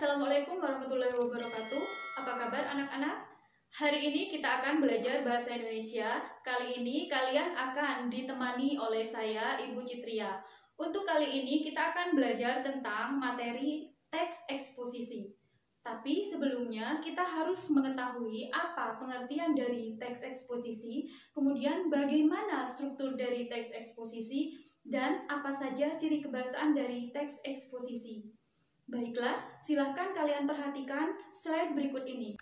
Assalamualaikum warahmatullahi wabarakatuh. Apa kabar anak-anak? Hari ini kita akan belajar bahasa Indonesia. Kali ini kalian akan ditemani oleh saya, Ibu Citria. Untuk kali ini kita akan belajar tentang materi teks eksposisi. Tapi sebelumnya kita harus mengetahui apa pengertian dari teks eksposisi, kemudian bagaimana struktur dari teks eksposisi, dan apa saja ciri kebahasaan dari teks eksposisi. Baiklah, silahkan kalian perhatikan slide berikut ini.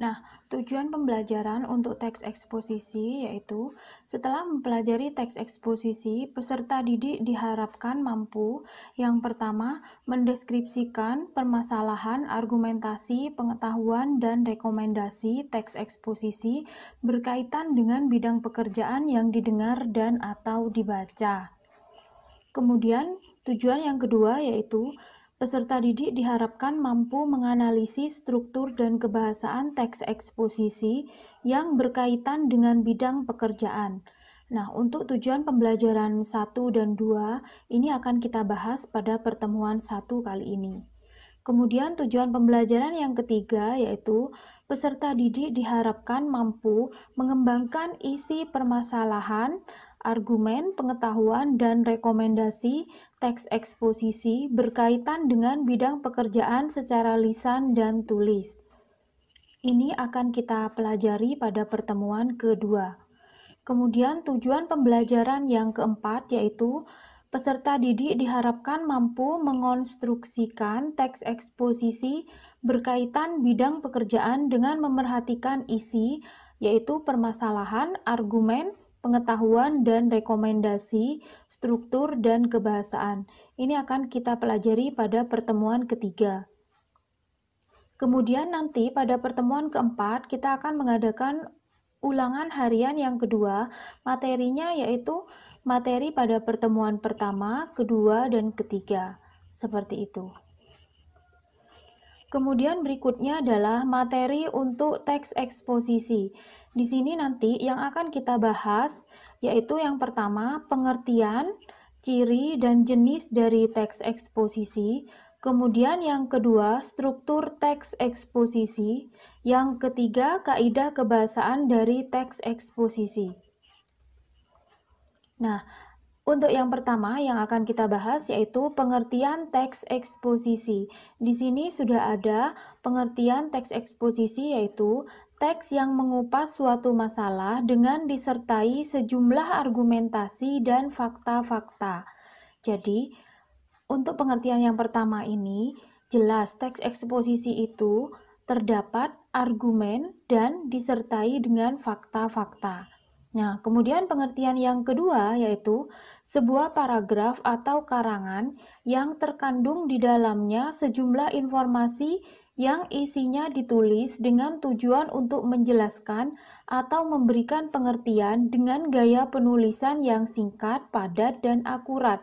Nah, tujuan pembelajaran untuk teks eksposisi yaitu setelah mempelajari teks eksposisi, peserta didik diharapkan mampu yang pertama, mendeskripsikan permasalahan, argumentasi, pengetahuan, dan rekomendasi teks eksposisi berkaitan dengan bidang pekerjaan yang didengar dan atau dibaca. Kemudian, tujuan yang kedua yaitu peserta didik diharapkan mampu menganalisis struktur dan kebahasaan teks eksposisi yang berkaitan dengan bidang pekerjaan. Nah, untuk tujuan pembelajaran 1 dan 2, ini akan kita bahas pada pertemuan 1 kali ini. Kemudian tujuan pembelajaran yang ketiga yaitu peserta didik diharapkan mampu mengembangkan isi permasalahan, argumen, pengetahuan, dan rekomendasi teks eksposisi berkaitan dengan bidang pekerjaan secara lisan dan tulis. Ini akan kita pelajari pada pertemuan kedua. Kemudian tujuan pembelajaran yang keempat yaitu peserta didik diharapkan mampu mengonstruksikan teks eksposisi berkaitan bidang pekerjaan dengan memerhatikan isi, yaitu permasalahan, argumen, pengetahuan, dan rekomendasi, struktur, dan kebahasaan. Ini akan kita pelajari pada pertemuan ketiga. Kemudian nanti pada pertemuan keempat kita akan mengadakan ulangan harian yang kedua. Materinya yaitu materi pada pertemuan pertama, kedua, dan ketiga. Seperti itu. Kemudian berikutnya adalah materi untuk teks eksposisi. Di sini nanti yang akan kita bahas yaitu yang pertama pengertian, ciri, dan jenis dari teks eksposisi. Kemudian yang kedua struktur teks eksposisi. Yang ketiga kaidah kebahasaan dari teks eksposisi. Nah, untuk yang pertama yang akan kita bahas yaitu pengertian teks eksposisi. Di sini sudah ada pengertian teks eksposisi yaitu teks yang mengupas suatu masalah dengan disertai sejumlah argumentasi dan fakta-fakta. Jadi, untuk pengertian yang pertama ini, jelas teks eksposisi itu terdapat argumen dan disertai dengan fakta-fakta. Nah, kemudian pengertian yang kedua yaitu sebuah paragraf atau karangan yang terkandung di dalamnya sejumlah informasi yang isinya ditulis dengan tujuan untuk menjelaskan atau memberikan pengertian dengan gaya penulisan yang singkat, padat, dan akurat.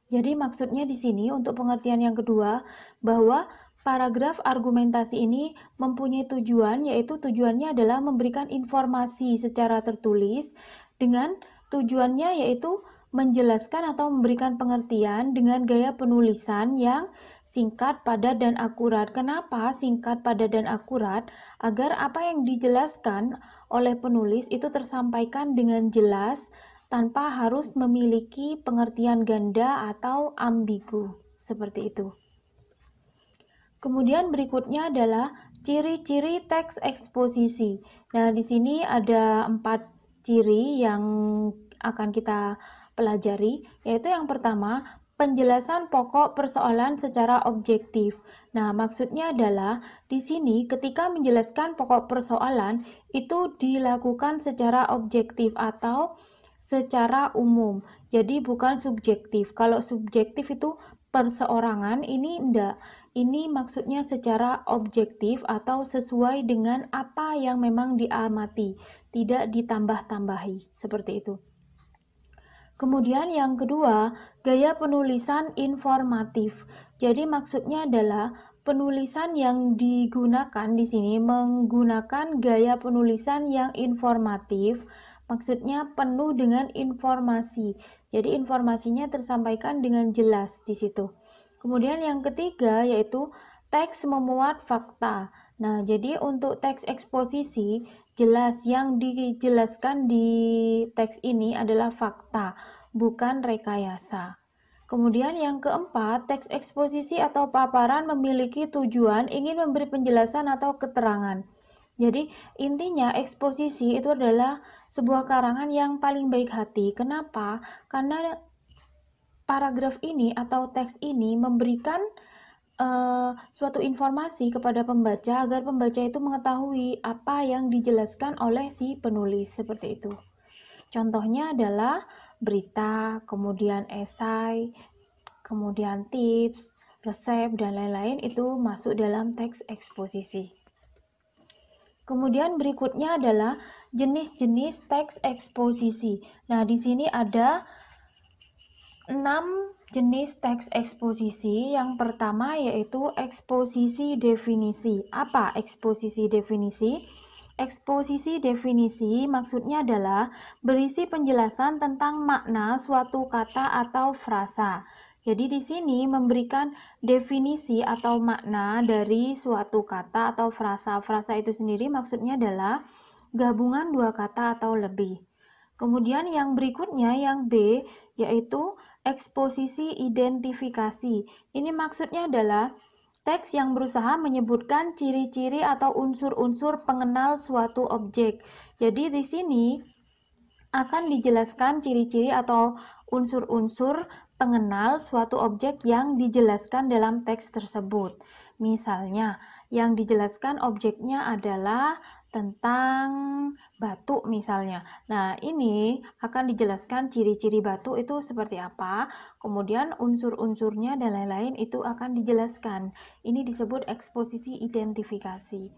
Jadi maksudnya di sini untuk pengertian yang kedua bahwa paragraf argumentasi ini mempunyai tujuan, yaitu tujuannya adalah memberikan informasi secara tertulis dengan tujuannya yaitu menjelaskan atau memberikan pengertian dengan gaya penulisan yang singkat, padat, dan akurat. Kenapa singkat, padat, dan akurat? Agar apa yang dijelaskan oleh penulis itu tersampaikan dengan jelas tanpa harus memiliki pengertian ganda atau ambigu. Seperti itu. Kemudian berikutnya adalah ciri-ciri teks eksposisi. Nah, di sini ada 4 ciri yang akan kita pelajari, yaitu yang pertama, penjelasan pokok persoalan secara objektif. Nah, maksudnya adalah di sini ketika menjelaskan pokok persoalan itu dilakukan secara objektif atau secara umum. Jadi bukan subjektif. Kalau subjektif itu perseorangan, ini enggak. Ini maksudnya secara objektif atau sesuai dengan apa yang memang diamati, tidak ditambah-tambahi, seperti itu. Kemudian yang kedua, gaya penulisan informatif. Jadi maksudnya adalah penulisan yang digunakan di sini menggunakan gaya penulisan yang informatif, maksudnya penuh dengan informasi. Jadi informasinya tersampaikan dengan jelas di situ. Kemudian yang ketiga yaitu teks memuat fakta. Nah, jadi untuk teks eksposisi, jelas yang dijelaskan di teks ini adalah fakta, bukan rekayasa. Kemudian yang keempat, teks eksposisi atau paparan memiliki tujuan ingin memberi penjelasan atau keterangan. Jadi intinya eksposisi itu adalah sebuah karangan yang paling baik hati. Kenapa? Karena paragraf ini atau teks ini memberikan suatu informasi kepada pembaca agar pembaca itu mengetahui apa yang dijelaskan oleh si penulis, seperti itu. Contohnya adalah berita, kemudian esai, kemudian tips, resep, dan lain-lain itu masuk dalam teks eksposisi. Kemudian berikutnya adalah jenis-jenis teks eksposisi. Nah, di sini ada 6 jenis teks eksposisi. Yang pertama yaitu eksposisi definisi. Apa eksposisi definisi? Eksposisi definisi maksudnya adalah berisi penjelasan tentang makna suatu kata atau frasa. Jadi di sini memberikan definisi atau makna dari suatu kata atau frasa. Frasa itu sendiri maksudnya adalah gabungan dua kata atau lebih. Kemudian yang berikutnya, yang B, yaitu eksposisi identifikasi. Ini maksudnya adalah teks yang berusaha menyebutkan ciri-ciri atau unsur-unsur pengenal suatu objek. Jadi di sini akan dijelaskan ciri-ciri atau unsur-unsur pengenal suatu objek yang dijelaskan dalam teks tersebut. Misalnya, yang dijelaskan objeknya adalah tentang batu misalnya. Nah, ini akan dijelaskan ciri-ciri batu itu seperti apa, kemudian unsur-unsurnya dan lain-lain itu akan dijelaskan. Ini disebut eksposisi identifikasi.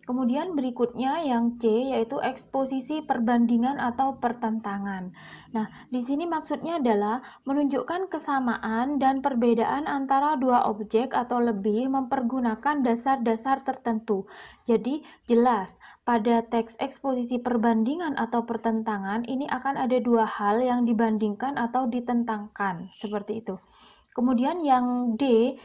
Kemudian berikutnya yang C yaitu eksposisi perbandingan atau pertentangan. Nah, di sini maksudnya adalah menunjukkan kesamaan dan perbedaan antara dua objek atau lebih mempergunakan dasar-dasar tertentu. Jadi, jelas pada teks eksposisi perbandingan atau pertentangan ini akan ada dua hal yang dibandingkan atau ditentangkan, seperti itu. Kemudian yang D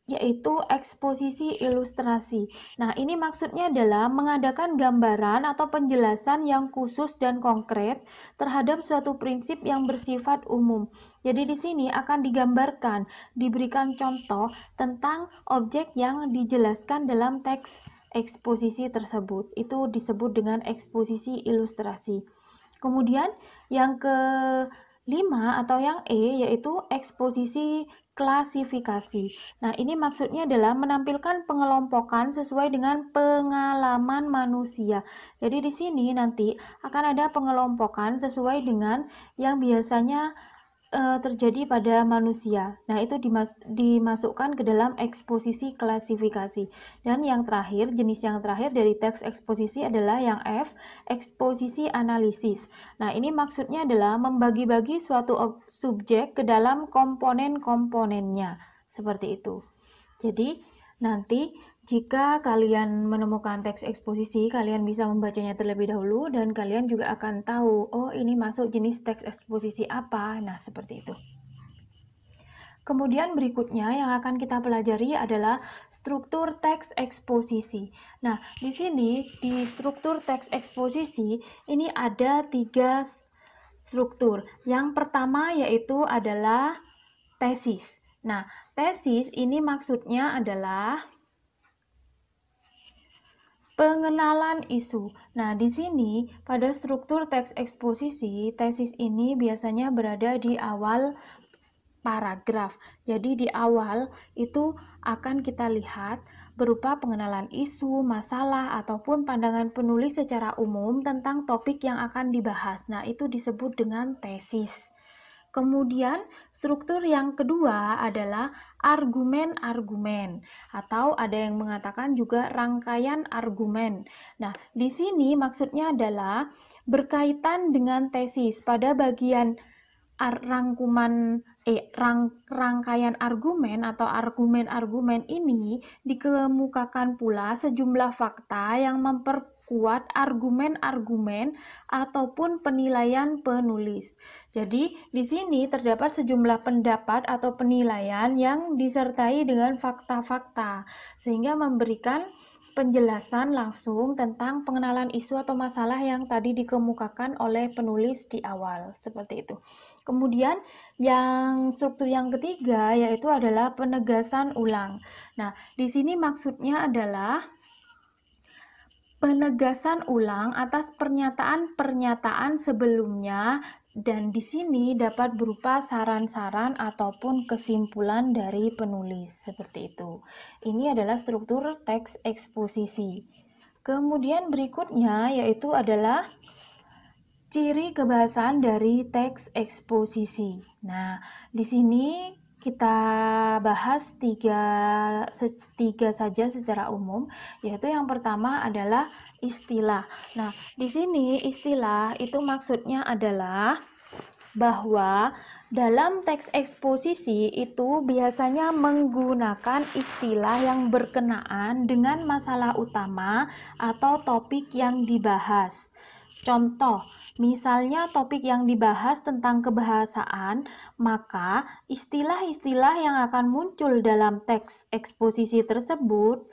yaitu eksposisi ilustrasi. Nah, ini maksudnya adalah mengadakan gambaran atau penjelasan yang khusus dan konkret terhadap suatu prinsip yang bersifat umum. Jadi di sini akan digambarkan, diberikan contoh tentang objek yang dijelaskan dalam teks eksposisi tersebut. Itu disebut dengan eksposisi ilustrasi. Kemudian yang kelima atau yang E yaitu eksposisi klasifikasi. Nah, ini maksudnya adalah menampilkan pengelompokan sesuai dengan pengalaman manusia. Jadi di sini nanti akan ada pengelompokan sesuai dengan yang biasanya terjadi pada manusia. Nah, itu dimasukkan ke dalam eksposisi klasifikasi. Dan yang terakhir, jenis yang terakhir dari teks eksposisi adalah yang F, eksposisi analisis. Nah, ini maksudnya adalah membagi-bagi suatu subjek ke dalam komponen-komponennya. Seperti itu. Jadi, nanti jika kalian menemukan teks eksposisi, kalian bisa membacanya terlebih dahulu dan kalian juga akan tahu, oh ini masuk jenis teks eksposisi apa. Nah, seperti itu. Kemudian berikutnya yang akan kita pelajari adalah struktur teks eksposisi. Nah, di sini di struktur teks eksposisi ini ada 3 struktur. Yang pertama yaitu adalah tesis. Nah, tesis ini maksudnya adalah pengenalan isu. Nah, di sini pada struktur teks eksposisi, tesis ini biasanya berada di awal paragraf. Jadi di awal itu akan kita lihat berupa pengenalan isu, masalah, ataupun pandangan penulis secara umum tentang topik yang akan dibahas. Nah, itu disebut dengan tesis. Kemudian struktur yang kedua adalah argumen-argumen atau ada yang mengatakan juga rangkaian argumen. Nah, di sini maksudnya adalah berkaitan dengan tesis pada bagian rangkaian argumen atau argumen-argumen ini dikemukakan pula sejumlah fakta yang kuat argumen-argumen ataupun penilaian penulis. Jadi, di sini terdapat sejumlah pendapat atau penilaian yang disertai dengan fakta-fakta, sehingga memberikan penjelasan langsung tentang pengenalan isu atau masalah yang tadi dikemukakan oleh penulis di awal, seperti itu. Kemudian yang struktur yang ketiga yaitu adalah penegasan ulang. Nah, di sini maksudnya adalah penegasan ulang atas pernyataan-pernyataan sebelumnya, dan di sini dapat berupa saran-saran ataupun kesimpulan dari penulis, seperti itu. Ini adalah struktur teks eksposisi. Kemudian berikutnya yaitu adalah ciri kebahasan dari teks eksposisi. Nah, di sini kita bahas tiga saja secara umum, yaitu yang pertama adalah istilah. Nah, di sini istilah itu maksudnya adalah bahwa dalam teks eksposisi itu biasanya menggunakan istilah yang berkenaan dengan masalah utama atau topik yang dibahas. Contoh, misalnya topik yang dibahas tentang kebahasaan, maka istilah-istilah yang akan muncul dalam teks eksposisi tersebut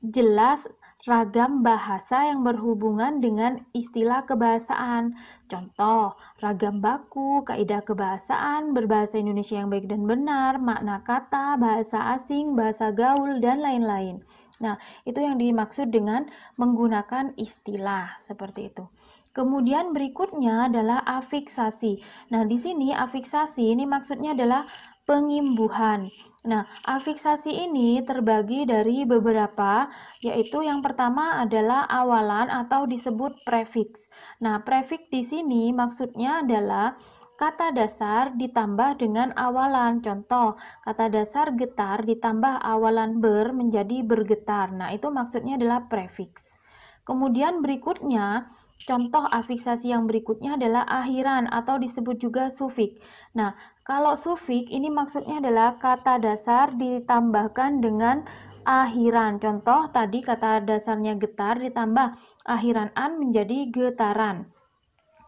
jelas ragam bahasa yang berhubungan dengan istilah kebahasaan. Contoh, ragam baku, kaidah kebahasaan, berbahasa Indonesia yang baik dan benar, makna kata, bahasa asing, bahasa gaul, dan lain-lain. Nah, itu yang dimaksud dengan menggunakan istilah, seperti itu. Kemudian berikutnya adalah afiksasi. Nah, di sini afiksasi ini maksudnya adalah pengimbuhan. Nah, afiksasi ini terbagi dari beberapa, yaitu yang pertama adalah awalan atau disebut prefiks. Nah, prefiks di sini maksudnya adalah kata dasar ditambah dengan awalan. Contoh, kata dasar getar ditambah awalan ber menjadi bergetar. Nah, itu maksudnya adalah prefiks. Kemudian berikutnya, contoh afiksasi yang berikutnya adalah akhiran atau disebut juga sufik. Nah, kalau sufik ini maksudnya adalah kata dasar ditambahkan dengan akhiran. Contoh tadi kata dasarnya getar ditambah akhiran an menjadi getaran.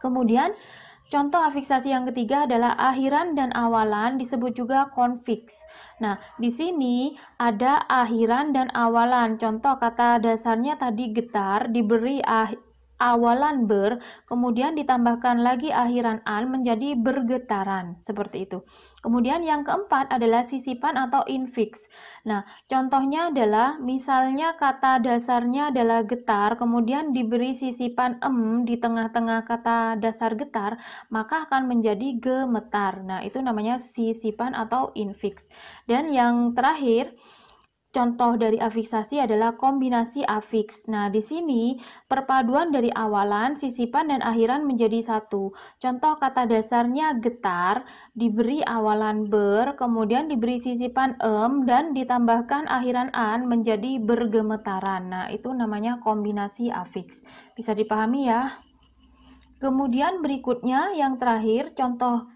Kemudian contoh afiksasi yang ketiga adalah akhiran dan awalan disebut juga konfiks. Nah, di sini ada akhiran dan awalan. Contoh kata dasarnya tadi getar diberi awalan ber, kemudian ditambahkan lagi akhiran an menjadi bergetaran, seperti itu. Kemudian yang keempat adalah sisipan atau infiks. Nah, contohnya adalah misalnya kata dasarnya adalah getar, kemudian diberi sisipan di tengah-tengah kata dasar getar, maka akan menjadi gemetar. Nah, itu namanya sisipan atau infiks. Dan yang terakhir, contoh dari afiksasi adalah kombinasi afiks. Nah, di sini perpaduan dari awalan, sisipan, dan akhiran menjadi satu. Contoh kata dasarnya getar, diberi awalan ber, kemudian diberi sisipan dan ditambahkan akhiran an menjadi bergemetaran. Nah, itu namanya kombinasi afiks. Bisa dipahami ya? Kemudian berikutnya yang terakhir, contoh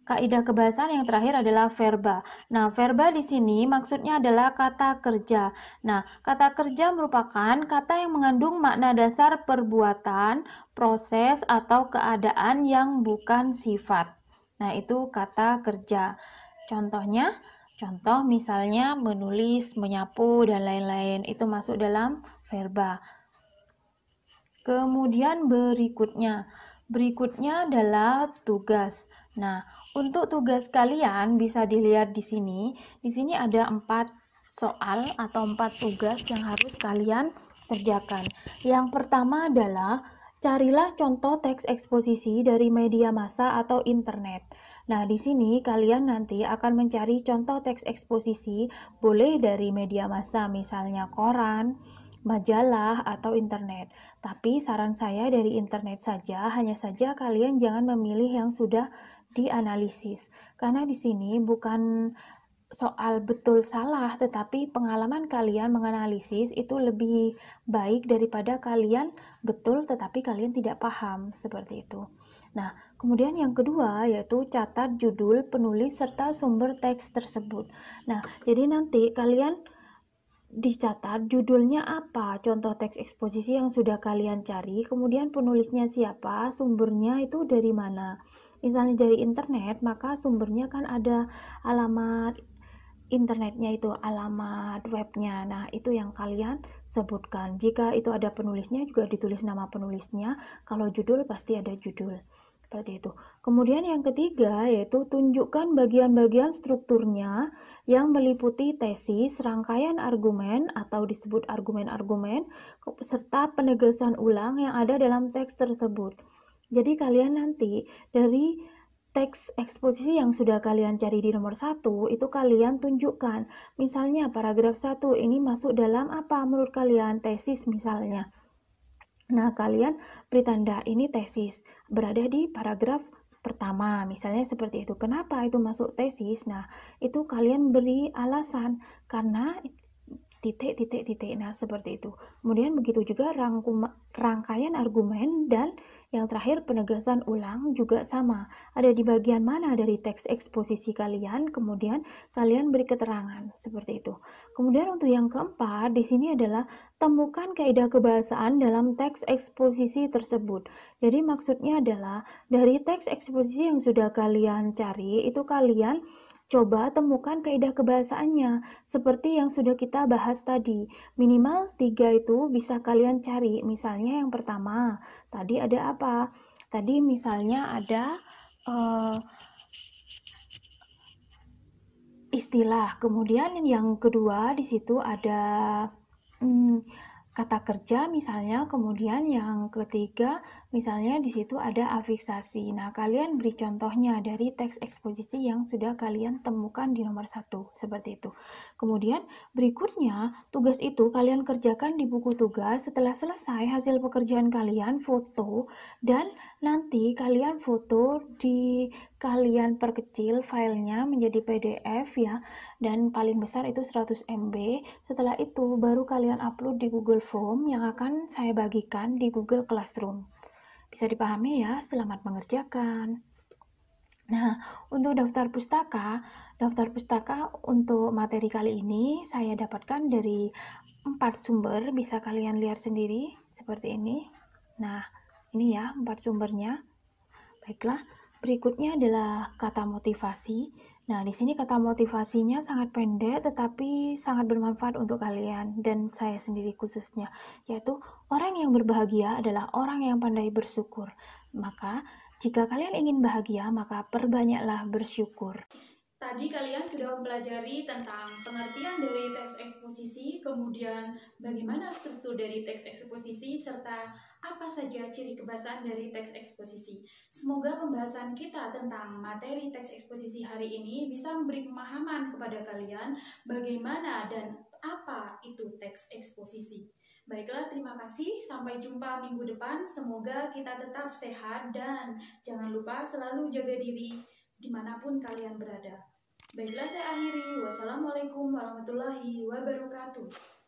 kaidah kebahasaan yang terakhir adalah verba. Nah, verba di sini maksudnya adalah kata kerja. Nah, kata kerja merupakan kata yang mengandung makna dasar perbuatan, proses, atau keadaan yang bukan sifat. Nah, itu kata kerja. Contohnya, contoh misalnya menulis, menyapu, dan lain-lain. Itu masuk dalam verba. Kemudian berikutnya adalah tugas. Nah, untuk tugas kalian bisa dilihat di sini. Di sini ada 4 soal atau 4 tugas yang harus kalian kerjakan. Yang pertama adalah carilah contoh teks eksposisi dari media massa atau internet. Nah, di sini kalian nanti akan mencari contoh teks eksposisi, boleh dari media massa, misalnya koran, majalah, atau internet. Tapi saran saya dari internet saja, hanya saja kalian jangan memilih yang sudah dianalisis, karena di sini bukan soal betul salah, tetapi pengalaman kalian menganalisis itu lebih baik daripada kalian betul tetapi kalian tidak paham, seperti itu. Nah, kemudian yang kedua yaitu catat judul, penulis, serta sumber teks tersebut. Nah, jadi nanti kalian dicatat judulnya apa, contoh teks eksposisi yang sudah kalian cari, kemudian penulisnya siapa, sumbernya itu dari mana. Misalnya dari internet, maka sumbernya kan ada alamat internetnya, itu alamat webnya. Nah, itu yang kalian sebutkan. Jika itu ada penulisnya, juga ditulis nama penulisnya. Kalau judul, pasti ada judul. Seperti itu. Kemudian yang ketiga yaitu tunjukkan bagian-bagian strukturnya yang meliputi tesis, rangkaian argumen atau disebut argumen-argumen, serta penegasan ulang yang ada dalam teks tersebut. Jadi kalian nanti dari teks eksposisi yang sudah kalian cari di nomor 1 itu kalian tunjukkan. Misalnya paragraf 1 ini masuk dalam apa menurut kalian? Tesis misalnya. Nah, kalian beri tanda ini tesis, berada di paragraf pertama, misalnya seperti itu. Kenapa itu masuk tesis? Nah, itu kalian beri alasan, karena titik, titik, titik. Nah, seperti itu. Kemudian begitu juga rangkaian argumen dan yang terakhir penegasan ulang juga sama. Ada di bagian mana dari teks eksposisi kalian, kemudian kalian beri keterangan seperti itu. Kemudian untuk yang keempat, di sini adalah temukan kaidah kebahasaan dalam teks eksposisi tersebut. Jadi maksudnya adalah dari teks eksposisi yang sudah kalian cari, itu kalian coba temukan kaidah kebahasaannya, seperti yang sudah kita bahas tadi. Minimal 3 itu bisa kalian cari. Misalnya yang pertama, tadi ada apa? Tadi misalnya ada istilah. Kemudian yang kedua di situ ada kata kerja misalnya, kemudian yang ketiga misalnya di situ ada afiksasi. Nah, kalian beri contohnya dari teks eksposisi yang sudah kalian temukan di nomor 1, seperti itu. Kemudian berikutnya, tugas itu kalian kerjakan di buku tugas. Setelah selesai hasil pekerjaan kalian, foto, dan nanti kalian foto kalian perkecil filenya menjadi PDF ya, dan paling besar itu 100 MB. Setelah itu baru kalian upload di Google Form yang akan saya bagikan di Google Classroom. Bisa dipahami ya? Selamat mengerjakan. Nah, untuk daftar pustaka untuk materi kali ini saya dapatkan dari 4 sumber, bisa kalian lihat sendiri seperti ini. Nah, ini ya 4 sumbernya. Baiklah, berikutnya adalah kata motivasi. Nah, di sini kata motivasinya sangat pendek tetapi sangat bermanfaat untuk kalian dan saya sendiri khususnya, yaitu orang yang berbahagia adalah orang yang pandai bersyukur. Maka, jika kalian ingin bahagia, maka perbanyaklah bersyukur. Tadi kalian sudah mempelajari tentang pengertian dari teks eksposisi, kemudian bagaimana struktur dari teks eksposisi, serta apa saja ciri kebahasaan dari teks eksposisi. Semoga pembahasan kita tentang materi teks eksposisi hari ini bisa memberi pemahaman kepada kalian bagaimana dan apa itu teks eksposisi. Baiklah, terima kasih. Sampai jumpa minggu depan. Semoga kita tetap sehat dan jangan lupa selalu jaga diri dimanapun kalian berada. Baiklah, saya akhiri. Wassalamualaikum warahmatullahi wabarakatuh.